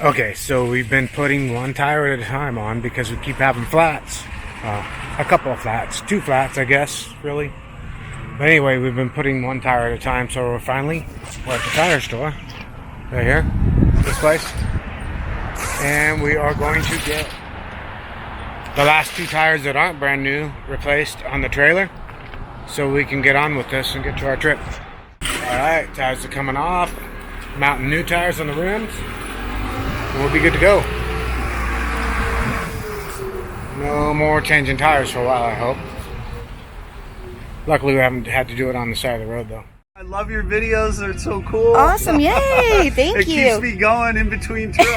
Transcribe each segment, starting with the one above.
Okay, so we've been putting one tire at a time on because we keep having flats. A couple of flats, 2 flats, I guess, really. But anyway, we've been putting one tire at a time, so we're at the tire store. Right here, this place. And we are going to get the last 2 tires that aren't brand new replaced on the trailer, so we can get on with this and get to our trip. Alright, tires are coming off. Mounting new tires on the rims. We'll be good to go. No more changing tires for a while, I hope. Luckily, we haven't had to do it on the side of the road, though. I love your videos. They're so cool. Awesome. Yay. Thank you. It keeps me going in between trips.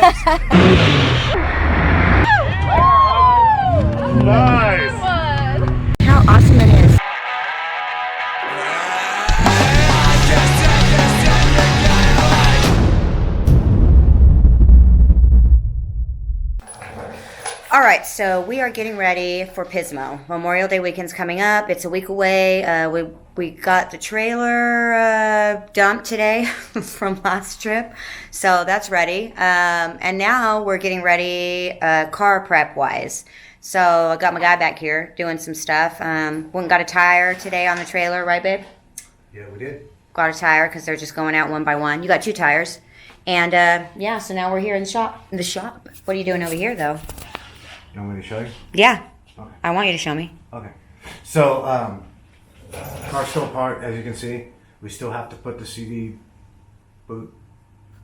Nice. How awesome it is. All right, so we are getting ready for Pismo. Memorial Day weekend's coming up. It's a week away. We got the trailer dumped today from last trip, so that's ready. And now we're getting ready car prep wise. So I got my guy back here doing some stuff. Went and got a tire today on the trailer, right, babe? Yeah, we did. Got a tire because they're just going out one by one. You got 2 tires, and yeah. So now we're here in the shop. What are you doing over here, though? You want me to show you? Yeah. Okay. I want you to show me. Okay. So, car's still apart, as you can see. We still have to put the CD boot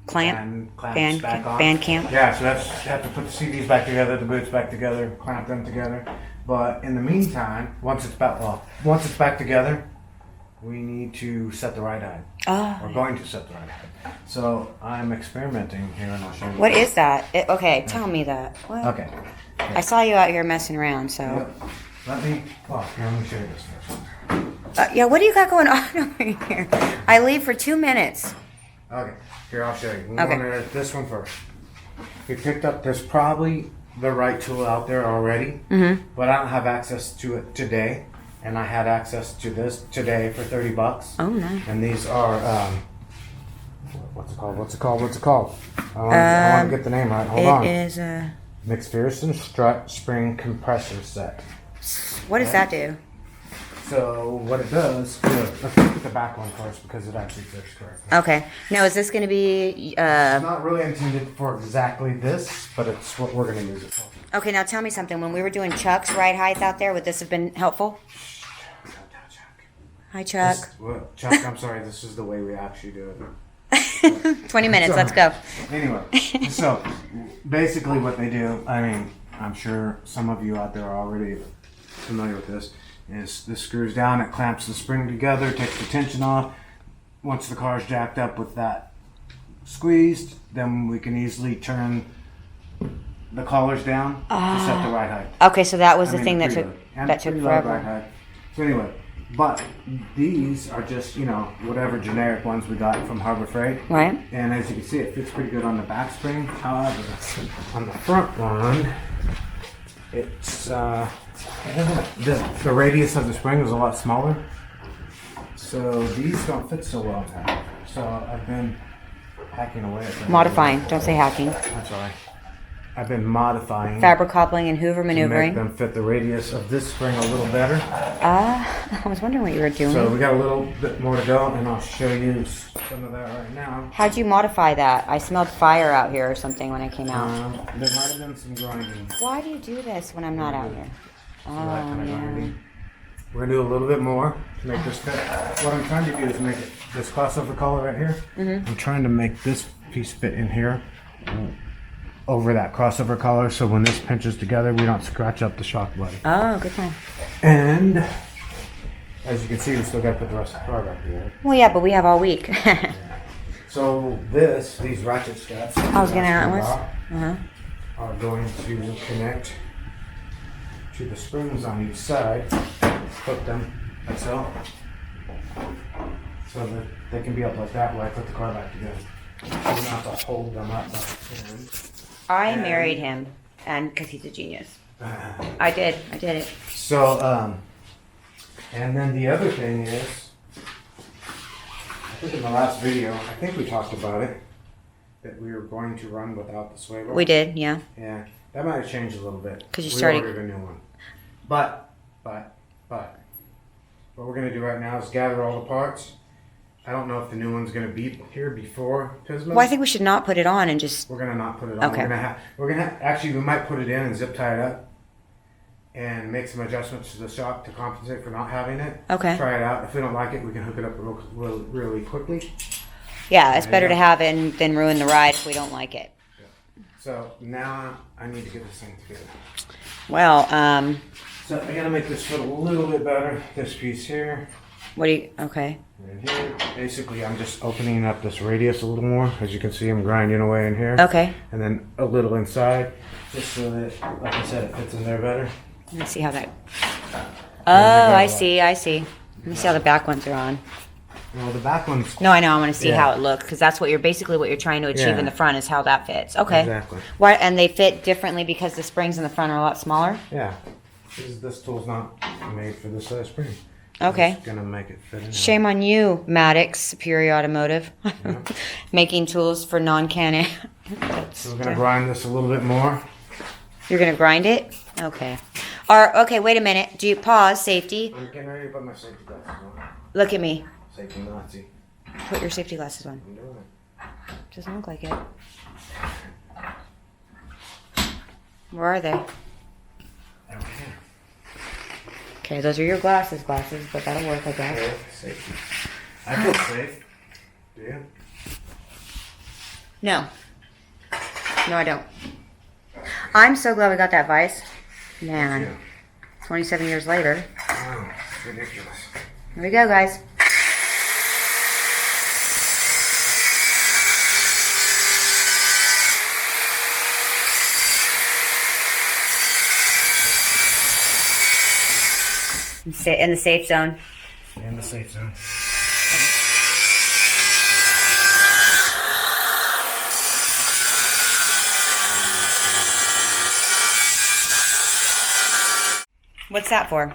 Clamp. clamps back on. Band camp. Yeah, so that's have to put the CDs back together, the boots back together, clamp them together. But in the meantime, once it's back together, we need to set the ride height. Oh. We're going to set the ride height. So I'm experimenting here, and I'll show you. What is that? Okay, tell me that. What? Okay. I saw you out here messing around, so. Yep. Let me show you this first. Yeah, what do you got going on over here? I leave for 2 minutes. Okay, here I'll show you. We Okay. wanted this one first. We picked up, there's probably the right tool out there already, but I don't have access to it today, and I had access to this today for $30. Oh, nice. And these are, what's it called? I want to get the name right. Hold on. It is a. McPherson strut spring compressor set. What does that do? So what it does, let's look at the back one first because it actually fits correctly. Okay. Now, is this going to be? It's not really intended for exactly this, but it's what we're going to use it for. Okay. Now, tell me something. When we were doing Chuck's ride height out there, would this have been helpful? Hi, Chuck. Chuck, I'm sorry. This is the way we actually do it. 20 minutes. Let's go. Anyway, so basically what they do, I mean, I'm sure some of you out there are already familiar with this, is this screws down, it clamps the spring together, takes the tension off. Once the car is jacked up with that squeezed, then we can easily turn the collars down to set the ride height. Okay, so that was the thing that took preload forever. ride height. So anyway, but these are just, whatever generic ones we got from Harbor Freight. Right. And as you can see, it fits pretty good on the back spring. However, on the front one, it's the radius of the spring is a lot smaller. So these don't fit so well now. So I've been hacking away at them. Modifying. Don't say hacking. I'm sorry. I've been modifying. Fabric coupling and Hoover to maneuvering. make them fit the radius of this spring a little better. I was wondering what you were doing. So we got a little bit more to go, and I'll show you some of that right now. How'd you modify that? I smelled fire out here or something when I came out. There might have been some grinding. Why do you do this when I'm not out here? So that kind of yeah. grinding. We're gonna do a little bit more to make this fit. What I'm trying to do is make it this crossover collar right here. I'm trying to make this piece fit in here over that crossover collar, so when this pinches together, we don't scratch up the shock body. Oh, good time. And as you can see, we still got to put the rest of the car back together. Well, yeah, but we have all week. So these ratchet straps I was gonna ask. are going to connect to the springs on each side. Put them like so that they can be up like that while I put the car back together. So we don't have to hold them up. I married him, and because he's a genius. I did it. So, and then the other thing is, I think in the last video, I think we talked about it, that we were going to run without the sway bar. We did, yeah. Yeah, that might have changed a little bit. 'Cause you we started- ordered a new one. But, what we're gonna do right now is gather all the parts. I don't know if the new one's gonna be here before Pismo. Well, I think we should not put it on and just... We're gonna not put it on. Okay. Actually, we might put it in and zip tie it up and make some adjustments to the shop to compensate for not having it. Okay. Try it out. If we don't like it, we can hook it up really quickly. Yeah, it's better to have it than ruin the ride if we don't like it. So now I need to get this thing together. Well, So I gotta make this fit a little bit better. This piece here what do you... Okay. and here. Basically, I'm just opening up this radius a little more. As you can see, I'm grinding away in here. Okay. And then a little inside, just so that, like I said, it fits in there better. Let me see how that... There Oh, we go. I see. Let me see how the back ones are on. Well, the back one's... No, I know. I want to see Yeah. how it looks because that's what you're trying to achieve Yeah. in the front is how that fits. Okay. Exactly. Why? And they fit differently because the springs in the front are a lot smaller. Yeah. This tool's not made for this size spring. Okay. It's gonna make it fit in there. Shame on you, Maddox Superior Automotive, making tools for non-Can. So we're gonna grind this a little bit more. You're gonna grind it. Okay. Okay. Wait a minute. Do you pause? Safety. I'm getting ready to put my safety glasses on. Look at me. Safety Nazi. Put your safety glasses on. I'm doing it. Doesn't look like it. Where are they? Over here. Okay, those are your glasses, but that'll work, I guess. Okay, safety. I feel safe. Do you? No. No, I don't. I'm so glad we got that vise. Man, Yeah. 27 years later. Wow, it's ridiculous. Here we go, guys. Stay in the safe zone. In the safe zone. What's that for?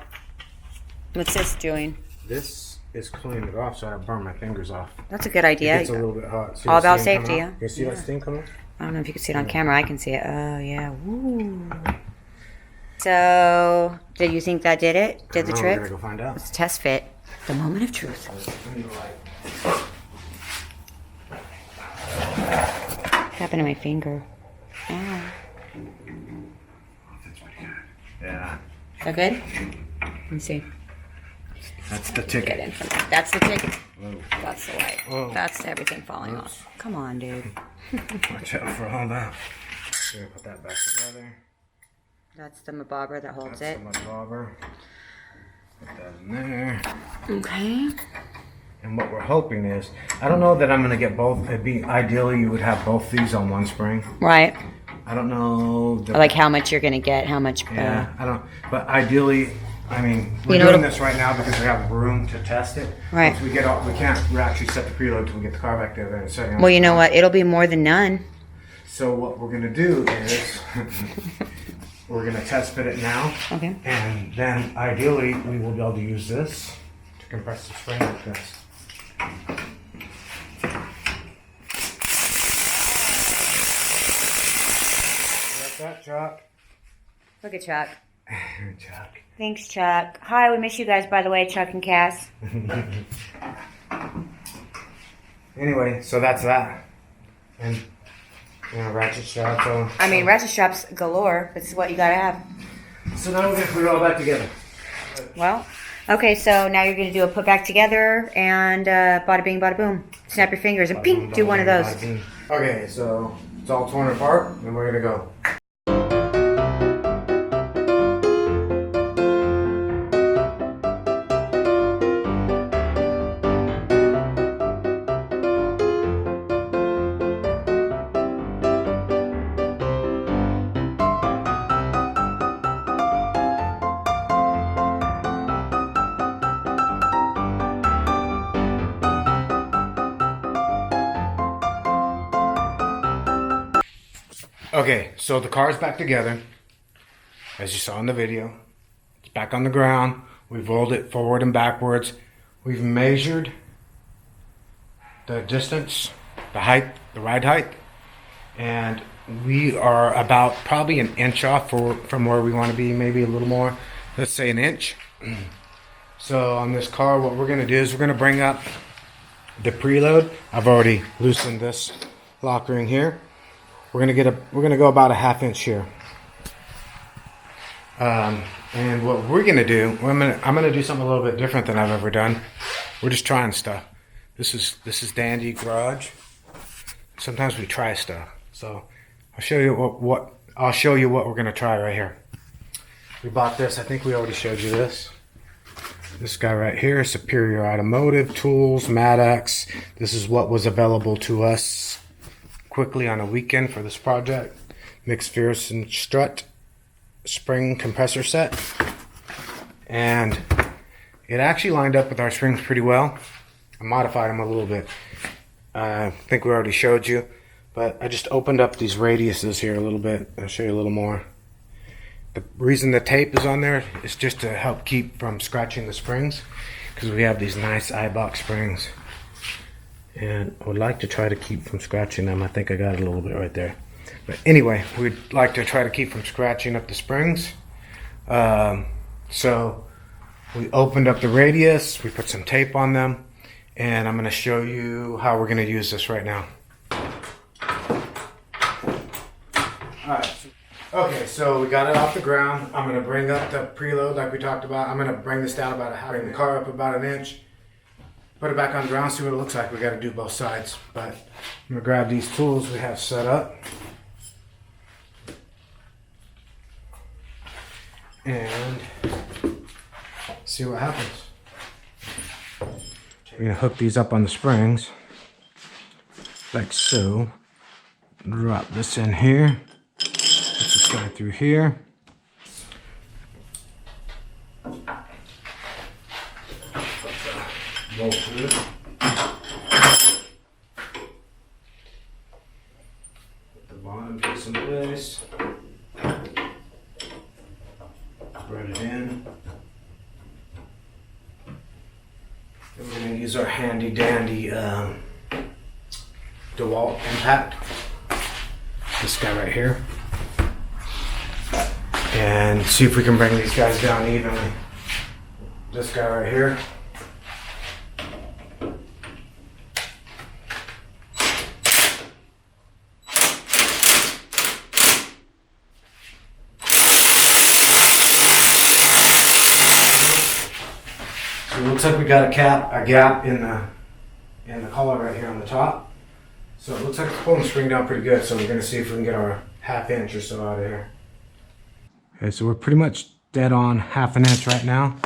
What's this doing? This is cleaning it off so I don't burn my fingers off. That's a good It idea. gets a little bit hot. See All the about steam coming safety, out? yeah. You see that steam coming? I don't know if you can see it on camera. I can see it. Oh, yeah. Woo. So, did you think that did it? Did the We're trick? gonna go find out. Let's test fit. The moment of truth. What happened to my finger? Ow. That's pretty good. Yeah. Is that good? Let me see. That's the Get ticket. in from there. That's the ticket. Whoa. That's the light. Whoa. That's everything falling Oops. off. Come on, dude. Watch out for all that. Gonna put that back together. That's the mabobber that holds That's it. the mud bobber. Put that in there. Okay. And what we're hoping is, I don't know that I'm gonna get both. It'd be ideally you would have both these on one spring. Right. I don't know. Like how much you're gonna get, how much. Yeah, I don't. But ideally, I mean, we're You know, doing it'll- this right now because we have room to test it. Right. Once we get off, we can't actually set the preload till we get the car back there and set it. Well, you know what? It'll be more than none. So what we're gonna do is we're gonna test fit it now, Okay. and then ideally we will be able to use this to compress the spring like this. Like that, Chuck. Look at Chuck. Chuck. Thanks, Chuck. Hi, we miss you guys, by the way, Chuck and Cass. Anyway, so that's that. And ratchet straps. So, I mean, ratchet straps galore. This is what you gotta have. so now we're gonna put it all back together. Well, okay, so now you're gonna do a put back together and bada bing, bada boom. Snap your fingers and ping, do one of those. Okay, so it's all torn apart, and we're gonna go. Okay, so the car's back together, as you saw in the video. It's back on the ground. We've rolled it forward and backwards. We've measured the distance, the height, the ride height and we are about probably an inch off from where we want to be, maybe a little more. Let's say an inch. So on this car, what we're going to do is we're going to bring up the preload. I've already loosened this lock ring here. We're going to go about a ½ inch here. And what we're going to do, I'm going to do something a little bit different than I've ever done. We're just trying stuff. This is Dandi Garage. Sometimes we try stuff. So I'll show you what we're going to try right here. We bought this. I think we already showed you this. This guy right here, Superior Automotive Tools, Maddox. This is what was available to us quickly on a weekend for this project. McPherson strut spring compressor set. And it actually lined up with our springs pretty well. I modified them a little bit. I think we already showed you. But I just opened up these radiuses here a little bit. I'll show you a little more. The reason the tape is on there is just to help keep from scratching the springs, because we have these nice iBox springs, and I would like to try to keep from scratching them. I think I got it a little bit right there, but anyway, we'd like to try to keep from scratching up the springs. So we opened up the radius, we put some tape on them, and I'm going to show you how we're going to use this right now. Alright. Okay, so we got it off the ground. I'm going to bring up the preload like we talked about. I'm going to bring this down about bring the car up about an inch. Put it back on the ground, see what it looks like. We got to do both sides. But I'm going to grab these tools we have set up. And see what happens. We're going to hook these up on the springs. Like so. Drop this in here. Go through here. Roll through it. Put the bottom piece in place. Thread it in. Then we're going to use our handy dandy DeWalt impact. This guy right here. And see if we can bring these guys down evenly. This guy right here. So it looks like we got a gap in the collar right here on the top. So it looks like it's pulling the spring down pretty good. So we're going to see if we can get our ½ inch or so out of here. Okay, so we're pretty much dead on ½ an inch right now.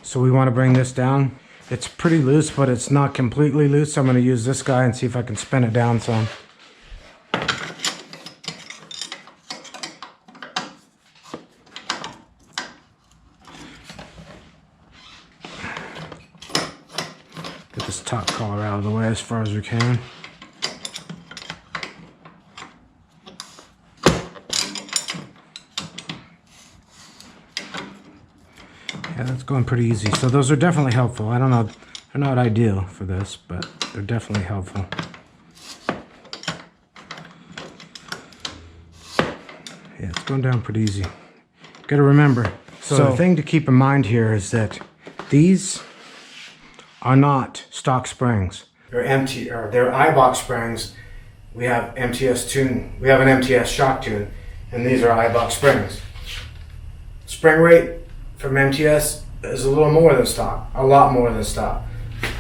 So we want to bring this down. It's pretty loose, but it's not completely loose. So I'm going to use this guy and see if I can spin it down some. Get this top collar out of the way as far as we can. Yeah, that's going pretty easy. So those are definitely helpful. I don't know, they're not ideal for this, but they're definitely helpful. Yeah, it's going down pretty easy. Got to remember. So the thing to keep in mind here is that these are not stock springs. They're empty, or they're iBox springs. We have MTS tune. We have an MTS shock tune, and these are iBox springs. Spring rate from MTS is a little more than stock, a lot more than stock.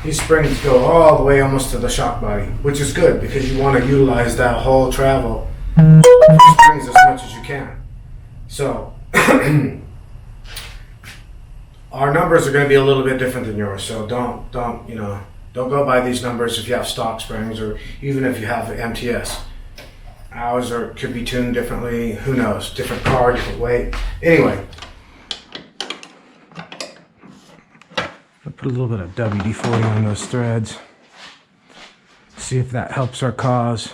These springs go all the way almost to the shock body, which is good because you want to utilize that whole travel for springs as much as you can. So our numbers are going to be a little bit different than yours. So don't go by these numbers if you have stock springs or even if you have MTS. Ours could be tuned differently. Who knows? Different car, different weight. Anyway. I'll put a little bit of WD-40 on those threads. See if that helps our cause.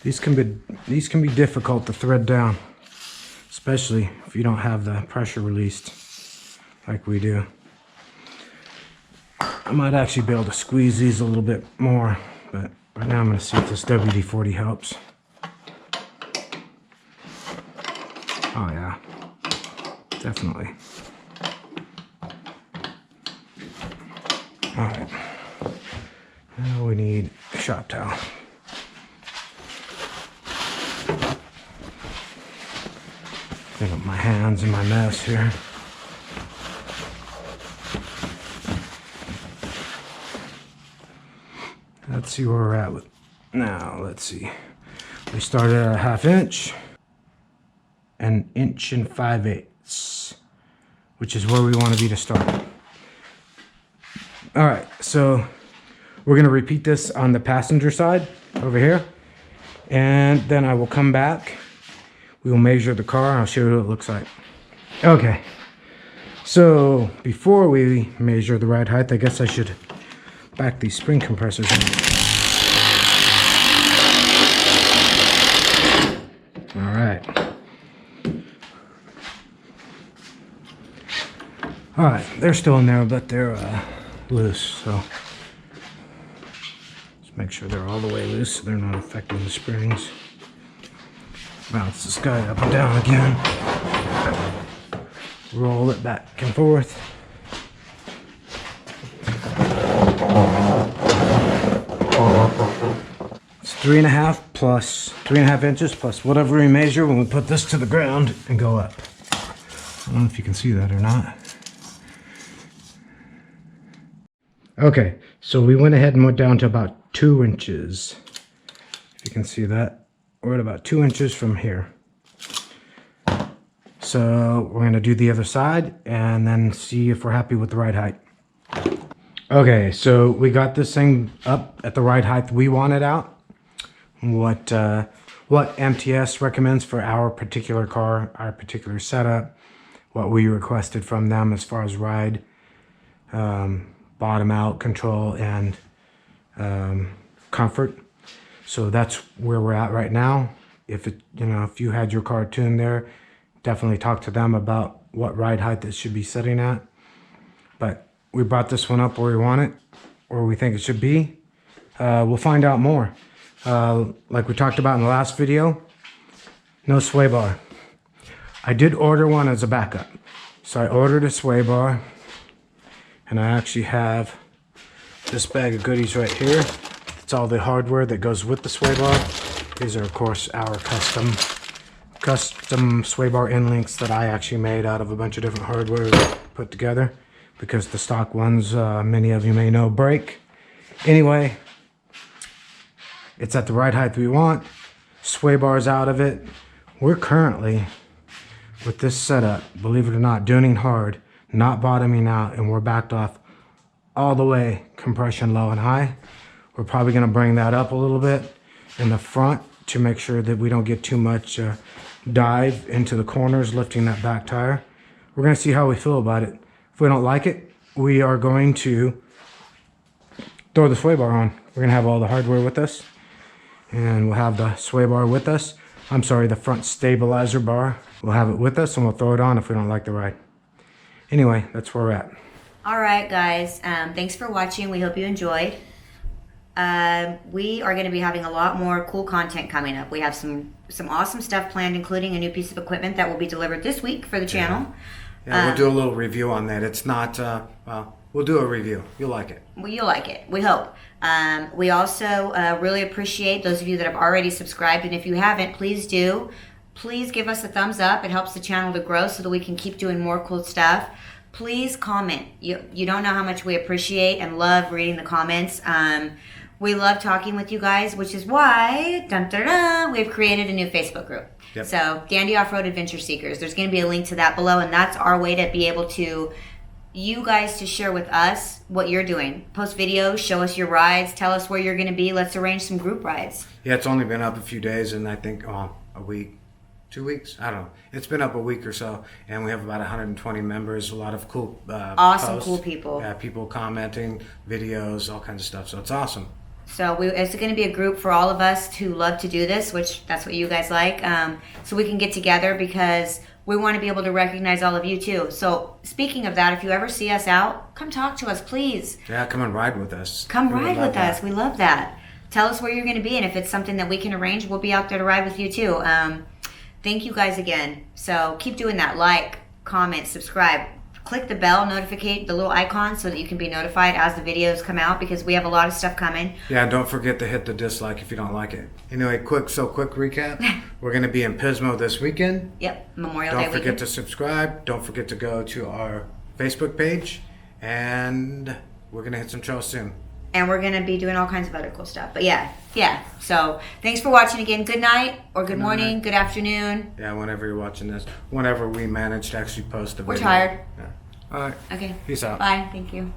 These can be difficult to thread down, especially if you don't have the pressure released like we do. I might actually be able to squeeze these a little bit more, but right now I'm going to see if this WD-40 helps. Oh yeah, definitely. Alright, now we need a shop towel. Clean up my hands and my mess here. Let's see where we're at with now. Let's see. We started at a 1/2 inch, an 1 5/8 inches, which is where we want to be to start. All right, so we're going to repeat this on the passenger side over here, and then I will come back. We will measure the car and I'll show you what it looks like. Okay, so before we measure the ride height, I guess I should back these spring compressors in. All right. All right, they're still in there, but they're loose, so let's make sure they're all the way loose so they're not affecting the springs. Bounce this guy up and down again. Roll it back and forth. It's 3.5 inches plus whatever we measure when we put this to the ground and go up. I don't know if you can see that or not. Okay, so we went ahead and went down to about 2 inches. If you can see that, we're at about 2 inches from here. So we're going to do the other side and then see if we're happy with the ride height. Okay, so we got this thing up at the ride height we wanted out. What MTS recommends for our particular car, our particular setup, what we requested from them as far as ride, bottom out control, and comfort. So that's where we're at right now. If you had your car tuned there, definitely talk to them about what ride height it should be sitting at. But we brought this one up where we want it, where we think it should be. We'll find out more. Like we talked about in the last video, no sway bar. I did order one as a backup. So I ordered a sway bar, and I actually have this bag of goodies right here. It's all the hardware that goes with the sway bar. These are, of course, our custom sway bar end links that I actually made out of a bunch of different hardware put together, because the stock ones, many of you may know, break. Anyway, it's at the ride height we want. Sway bars out of it. We're currently, with this setup, believe it or not, tuning hard, not bottoming out, and we're backed off all the way, compression low and high. We're probably going to bring that up a little bit in the front to make sure that we don't get too much dive into the corners, lifting that back tire. We're going to see how we feel about it. If we don't like it, we are going to throw the sway bar on. We're going to have all the hardware with us, and we'll have the sway bar with us. I'm sorry, the front stabilizer bar. We'll have it with us, and we'll throw it on if we don't like the ride. Anyway, that's where we're at. All right, guys. Thanks for watching. We hope you enjoyed. We are going to be having a lot more cool content coming up. We have some awesome stuff planned, including a new piece of equipment that will be delivered this week for the channel. Yeah, we'll do a little review on that. It's not, we'll do a review. You'll like it. Well, you'll like it. We hope. We also really appreciate those of you that have already subscribed, and if you haven't, please do. Please give us a thumbs up. It helps the channel to grow so that we can keep doing more cool stuff. Please comment. You don't know how much we appreciate and love reading the comments. We love talking with you guys, which is why we've created a new Facebook group. Yep. So, Dandi Off-Road Adventure Seekers. There's going to be a link to that below, and that's our way to be able to, you guys to share with us what you're doing. Post videos, show us your rides, tell us where you're going to be. Let's arrange some group rides. Yeah, it's only been up a few days, and I think a week, 2 weeks, I don't know. It's been up a week or so, and we have about 120 members, a lot of cool awesome posts. Cool people. Yeah, people commenting, videos, all kinds of stuff, so it's awesome. So it's going to be a group for all of us who love to do this, which that's what you guys like. So we can get together, because we want to be able to recognize all of you too. So speaking of that, if you ever see us out, come talk to us, please. Yeah, come and ride with us. Come We would ride love with that. us. We love that. Tell us where you're going to be, and if it's something that we can arrange, we'll be out there to ride with you too. Thank you guys again. So keep doing that. Like, comment, subscribe. Click the bell, notificate the little icon so that you can be notified as the videos come out, because we have a lot of stuff coming. Yeah, don't forget to hit the dislike if you don't like it. Anyway, quick recap. We're going to be in Pismo this weekend. Yep, Memorial Day Don't forget weekend. to subscribe. Don't forget to go to our Facebook page. And we're going to hit some trails soon. And we're going to be doing all kinds of other cool stuff. But yeah. So thanks for watching again. Good night, or good morning, good afternoon. Yeah, whenever you're watching this. Whenever we manage to actually post the We're video. tired. Yeah. All right. Okay. Peace out. Bye. Thank you.